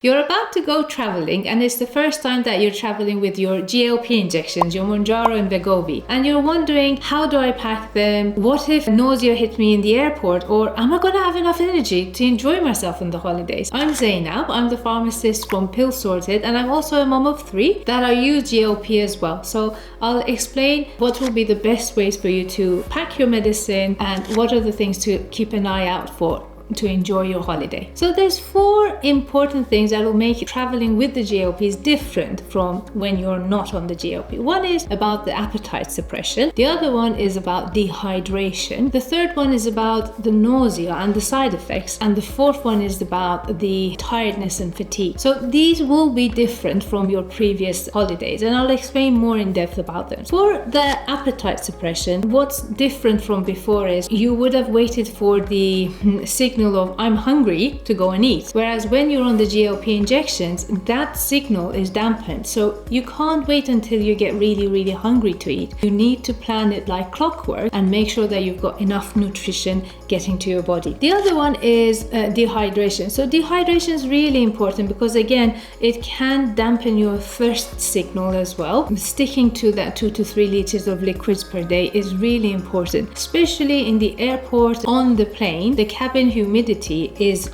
You're about to go traveling, and it's the first time that you're traveling with your GLP injections, your Mounjaro and Wegovy, and you're wondering, how do I pack them? What if nausea hits me in the airport? Or am I going to have enough energy to enjoy myself on the holidays? I'm Zainab, I'm the pharmacist from PillSorted, and I'm also a mom of 3 that I use GLP as well. So I'll explain what will be the best ways for you to pack your medicine and what are the things to keep an eye out for to enjoy your holiday. So there's 4 important things that will make traveling with the GLPs different from when you're not on the GLP. One is about the appetite suppression. The other one is about dehydration. The third one is about the nausea and the side effects. And the fourth one is about the tiredness and fatigue. So these will be different from your previous holidays, and I'll explain more in depth about them. For the appetite suppression, what's different from before is you would have waited for the signal of I'm hungry to go and eat, whereas when you're on the GLP injections, that signal is dampened, so you can't wait until you get really hungry to eat. You need to plan it like clockwork and make sure that you've got enough nutrition getting to your body. The other one is dehydration. So dehydration is really important because again, it can dampen your thirst signal as well. Sticking to that 2 to 3 liters of liquids per day is really important, especially in the airport. On the plane, the cabin humidity is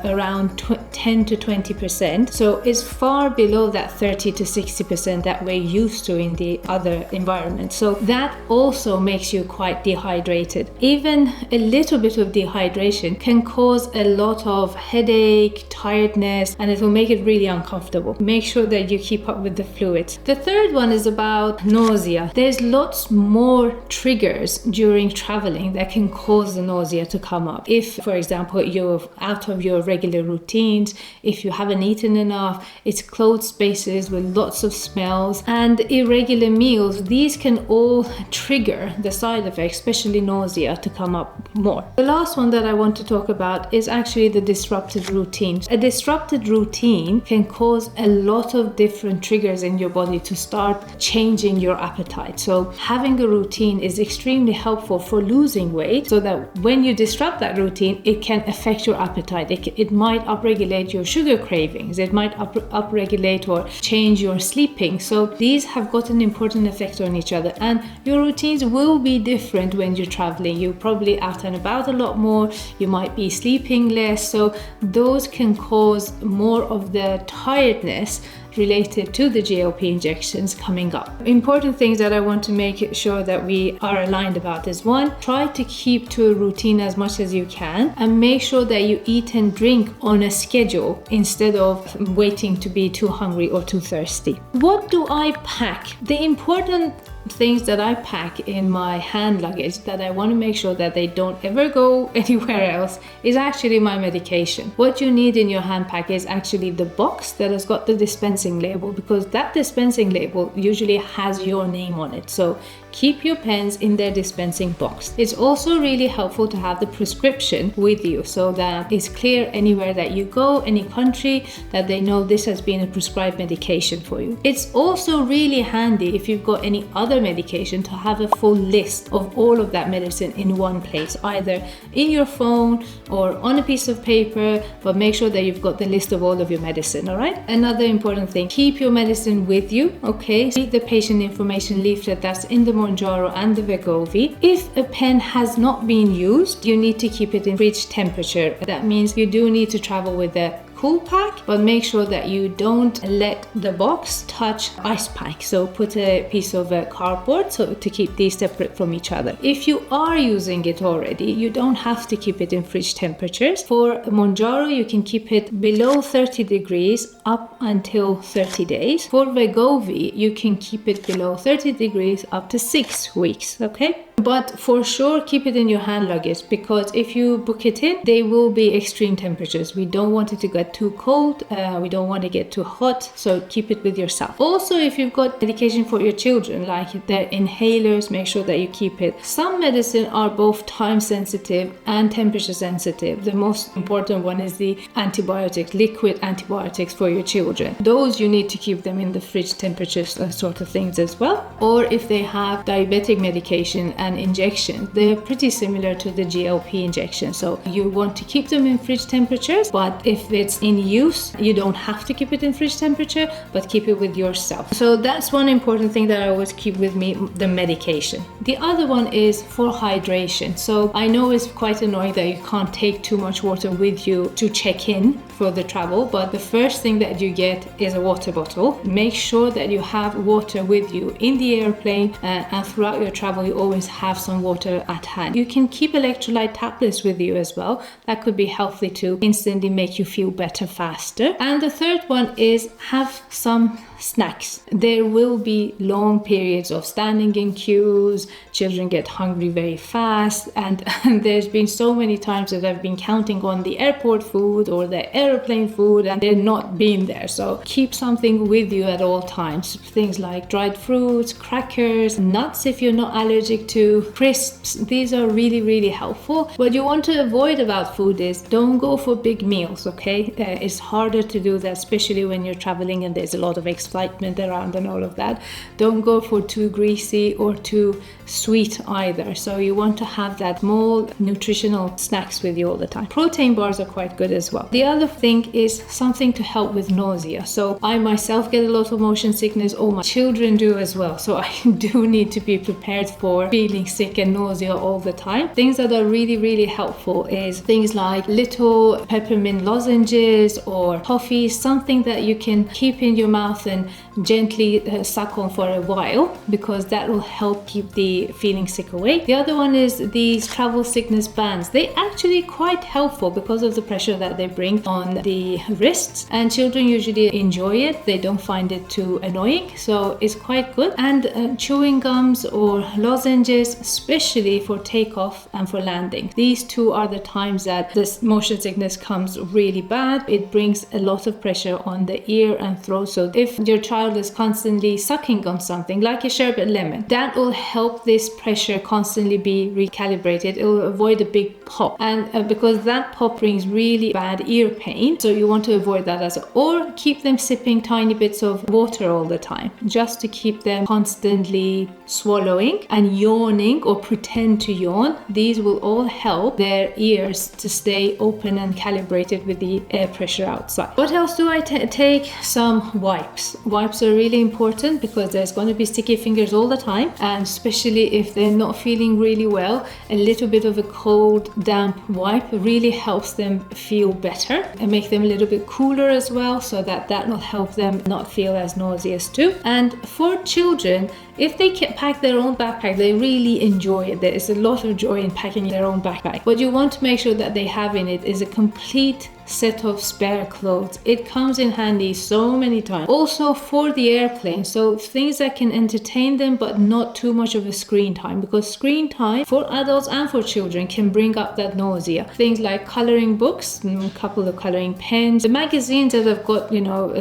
around 10 to 20%, so it's far below that 30 to 60% that we're used to in the other environment. So that also makes you quite dehydrated. Even a little bit of dehydration can cause a lot of headache, tiredness, and it will make it really uncomfortable. Make sure that you keep up with the fluids. The third one is about nausea. There's lots more triggers during traveling that can cause the nausea to come up. If, for example, you're out of your regular routines, if you haven't eaten enough, it's closed spaces with lots of smells and irregular meals, these can all trigger the side effects, especially nausea, to come up more. The last one that I want to talk about is actually the disrupted routine. A disrupted routine can cause a lot of different triggers in your body to start changing your appetite. So having a routine is extremely helpful for losing weight, so that when you disrupt that routine, it can affect your appetite. It might upregulate your sugar cravings. It might upregulate or change your sleeping. So these have got an important effect on each other, and your routines will be different when you're traveling. You're probably out and about a lot more. You might be sleeping less. So those can cause more of the tiredness related to the GLP injections coming up. Important things that I want to make sure that we are aligned about is: 1, try to keep to a routine as much as you can, and make sure that you eat and drink on a schedule instead of waiting to be too hungry or too thirsty. What do I pack? The important things that I pack in my hand luggage that I want to make sure that they don't ever go anywhere else is actually my medication. What you need in your hand pack is actually the box that has got the dispensing label, because that dispensing label usually has your name on it. So keep your pens in their dispensing box. It's also really helpful to have the prescription with you so that it's clear anywhere that you go, any country, that they know this has been a prescribed medication for you. It's also really handy if you've got any other medication to have a full list of all of that medicine in one place, either in your phone or on a piece of paper, but make sure that you've got the list of all of your medicine, all right? Another important thing, keep your medicine with you, okay? Read the patient information leaflet that's in the Mounjaro and the Wegovy. If a pen has not been used, you need to keep it in fridge temperature. That means you do need to travel with a cool pack, but make sure that you don't let the box touch ice pack. So put a piece of cardboard so to keep these separate from each other. If you are using it already, you don't have to keep it in fridge temperatures. For Mounjaro, you can keep it below 30 degrees up until 30 days. For Wegovy, you can keep it below 30 degrees up to 6 weeks, okay? But for sure, keep it in your hand luggage, because if you book it in, they will be extreme temperatures. We don't want it to get too cold. We don't want to get too hot. So keep it with yourself. Also, if you've got medication for your children, like their inhalers, make sure that you keep it. Some medicine are both time sensitive and temperature sensitive. The most important one is the antibiotics, liquid antibiotics for your children. Those you need to keep them in the fridge temperatures, sort of things as well. Or if they have diabetic medication and injection, they're pretty similar to the GLP injection. So you want to keep them in fridge temperatures, but if it's it's in use, you don't have to keep it in fridge temperature, but keep it with yourself. So that's one important thing that I always keep with me, the medication. The other one is for hydration. So I know it's quite annoying that you can't take too much water with you to check in for the travel, but the first thing that you get is a water bottle. Make sure that you have water with you in the airplane, and throughout your travel you always have some water at hand. You can keep electrolyte tablets with you as well. That could be healthy to instantly make you feel better faster. And the third one is have some snacks. There will be long periods of standing in queues, children get hungry very fast, and there's been so many times that I've been counting on the airport food or the airplane food and they're not being there. So keep something with you at all times. Things like dried fruits, crackers, nuts if you're not allergic to, crisps. These are really, really helpful. What you want to avoid about food is don't go for big meals, okay? It's harder to do that, especially when you're traveling and there's a lot of excitement around and all of that. Don't go for too greasy or too sweet either. So you want to have that more nutritional snacks with you all the time. Protein bars are quite good as well. The other thing is something to help with nausea. So I myself get a lot of motion sickness, all my children do as well. So I do need to be prepared for feeling sick and nausea all the time. Things that are really, really helpful is things like little peppermint lozenges or toffees, something that you can keep in your mouth and gently suck on for a while, because that will help keep the feeling sick away. The other one is these travel sickness bands. They're actually quite helpful because of the pressure that they bring on the wrists, and children usually enjoy it. They don't find it too annoying, so it's quite good. And chewing gums or lozenges, especially for takeoff and for landing. These two are the times that this motion sickness comes really bad. It brings a lot of pressure on the ear and throat. So if your child is constantly sucking on something like a sherbet lemon, that will help this pressure constantly be recalibrated. It will avoid a big pop, and because that pop brings really bad ear pain, so you want to avoid that as well. Or keep them sipping tiny bits of water all the time, just to keep them constantly swallowing and yawning or pretend to yawn. These will all help their ears to stay open and calibrated with the air pressure outside. What else do I take? Some wipes. Wipes are really important because there's going to be sticky fingers all the time, and especially if they're not feeling really well, a little bit of a cold, damp wipe really helps them feel better and make them a little bit cooler as well, so that will help them not feel as nauseous too. And for children, if they can pack their own backpack, they really enjoy it. There is a lot of joy in packing their own backpack. What you want to make sure that they have in it is a complete set of spare clothes. It comes in handy so many times. Also for the airplane, so things that can entertain them but not too much of a screen time, because screen time for adults and for children can bring up that nausea. Things like coloring books, a couple of coloring pens, the magazines that have got,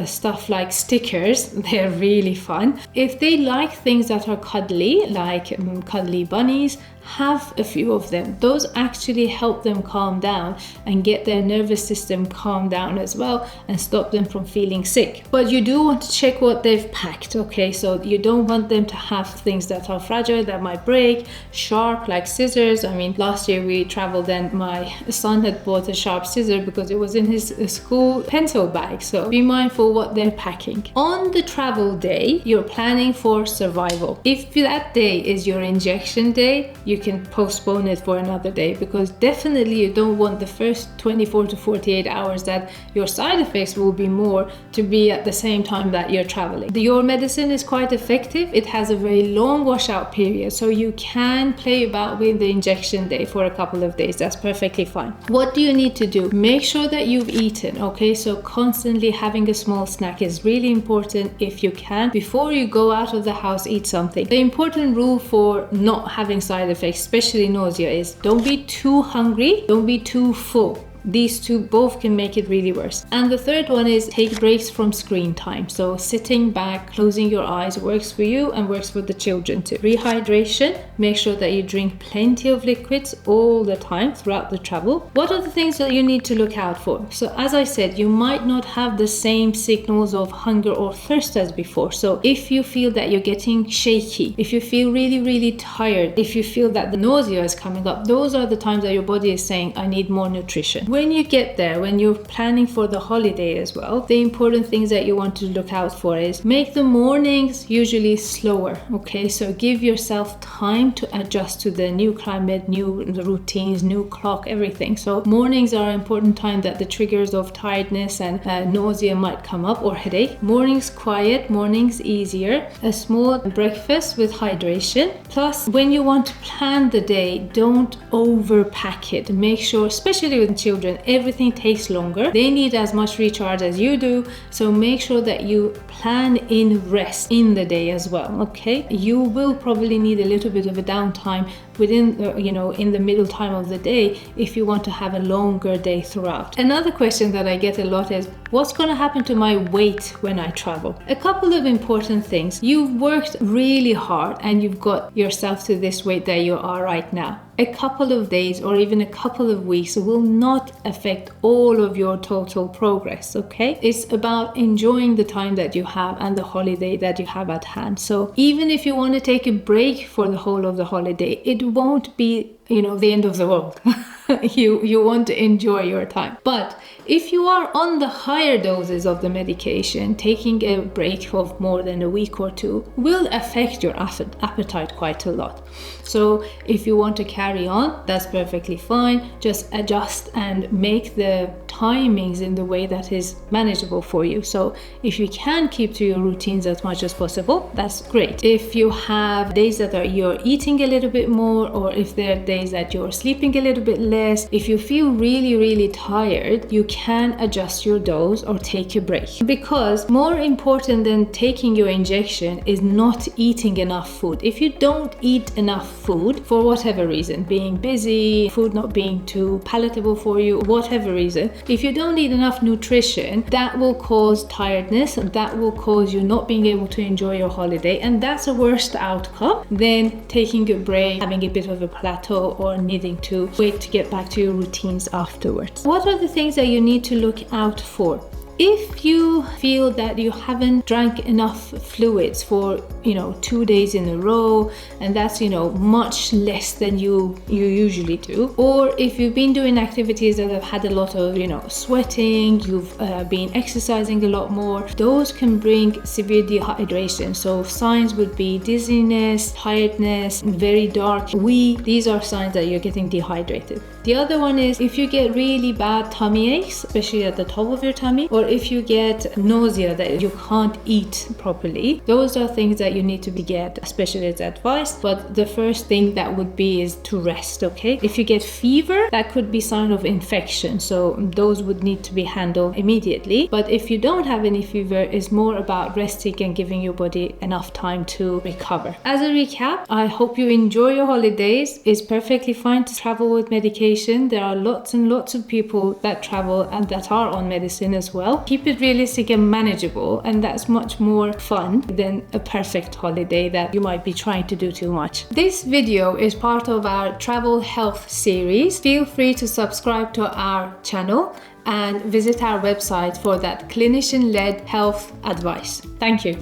stuff like stickers, they're really fun. If they like things that are cuddly, like cuddly bunnies, have a few of them. Those actually help them calm down and get their nervous system calmed down as well, and stop them from feeling sick. But you do want to check what they've packed, okay? So you don't want them to have things that are fragile, that might break, sharp like scissors. I mean, last year we traveled and my son had bought a sharp scissor because it was in his school pencil bag. So be mindful what they're packing. On the travel day, you're planning for survival. If that day is your injection day, you can postpone it for another day, because definitely you don't want the first 24 to 48 hours that your side effects will be more to be at the same time that you're traveling. Your medicine is quite effective. It has a very long washout period, so you can play about with the injection day for a couple of days. That's perfectly fine. What do you need to do? Make sure that you've eaten, okay? So constantly having a small snack is really important. If you can, before you go out of the house, eat something. The important rule for not having side effects, especially nausea, is don't be too hungry, don't be too full. These two both can make it really worse. And the third one is take breaks from screen time. So sitting back, closing your eyes works for you and works for the children too. Rehydration, make sure that you drink plenty of liquids all the time throughout the travel. What are the things that you need to look out for? So as I said, you might not have the same signals of hunger or thirst as before. So if you feel that you're getting shaky, if you feel really, really tired, if you feel that the nausea is coming up, those are the times that your body is saying, I need more nutrition. when you get there, when you're planning for the holiday as well, the important things that you want to look out for is make the mornings usually slower, okay? So give yourself time to adjust to the new climate, new routines, new clock, everything. So mornings are an important time that the triggers of tiredness and nausea might come up, or headache. Mornings quiet, mornings easier. A small breakfast with hydration. Plus, when you want to plan the day, don't overpack it. Make sure, especially with children, everything takes longer. They need as much recharge as you do. So make sure that you plan in rest in the day as well, okay? You will probably need a little bit of a downtime within, in the middle time of the day if you want to have a longer day throughout. Another question that I get a lot is, what's going to happen to my weight when I travel? A couple of important things. You've worked really hard and you've got yourself to this weight that you are right now. A couple of days or even a couple of weeks will not affect all of your total progress, okay? It's about enjoying the time that you have and the holiday that you have at hand. So even if you want to take a break for the whole of the holiday, it won't be the end of the world. you want to enjoy your time. But if you are on the higher doses of the medication, taking a break of more than a week or two will affect your appetite quite a lot. So if you want to carry on, that's perfectly fine. Just adjust and make the timings in the way that is manageable for you. So if you can keep to your routines as much as possible, that's great. If you have days that you're eating a little bit more, or if there are days that you're sleeping a little bit less, if you feel really, really tired, you can adjust your dose or take a break. Because more important than taking your injection is not eating enough food. If you don't eat enough food for whatever reason, being busy, food not being too palatable for you, whatever reason, if you don't eat enough nutrition, that will cause tiredness, that will cause you not being able to enjoy your holiday, and that's a worse outcome than taking a break, having a bit of a plateau, or needing to wait to get back to your routines afterwards. What are the things that you need to look out for? If you feel that you haven't drank enough fluids for 2 days in a row, and that's much less than you usually do, or if you've been doing activities that have had a lot of sweating, you've been exercising a lot more, those can bring severe dehydration. So signs would be dizziness, tiredness, very dark wee. These are signs that you're getting dehydrated. The other one is if you get really bad tummy aches, especially at the top of your tummy, or if you get nausea that you can't eat properly. Those are things that you need to get a specialist advice. But the first thing that would be is to rest, okay? If you get fever, that could be sign of infection. So those would need to be handled immediately. But if you don't have any fever, it's more about resting and giving your body enough time to recover. As a recap, I hope you enjoy your holidays. It's perfectly fine to travel with medication. There are lots and lots of people that travel and that are on medicine as well. Keep it realistic and manageable, and that's much more fun than a perfect holiday that you might be trying to do too much. This video is part of our travel health series. Feel free to subscribe to our channel and visit our website for that clinician-led health advice. Thank you.